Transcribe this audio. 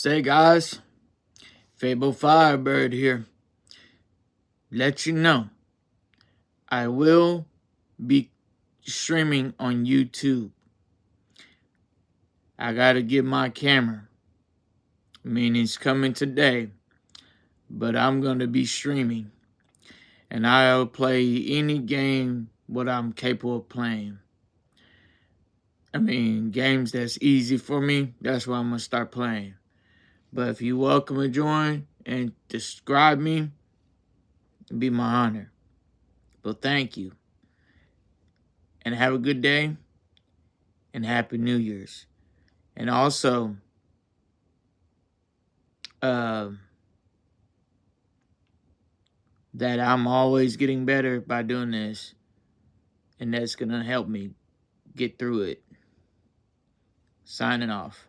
Say guys, FaYeBo Fire Bird here. Let you know, I will be streaming on YouTube. I gotta get my camera. I mean, it's coming today, but I'm gonna be streaming. And I'll play any game what I'm capable of playing. I mean, games that's easy for me, that's what I'm gonna start playing. But if you're welcome to join and describe me, it'd be my honor. But thank you. And have a good day. And Happy New Year's. And also, that I'm always getting better by doing this. And that's going to help me get through it. Signing off.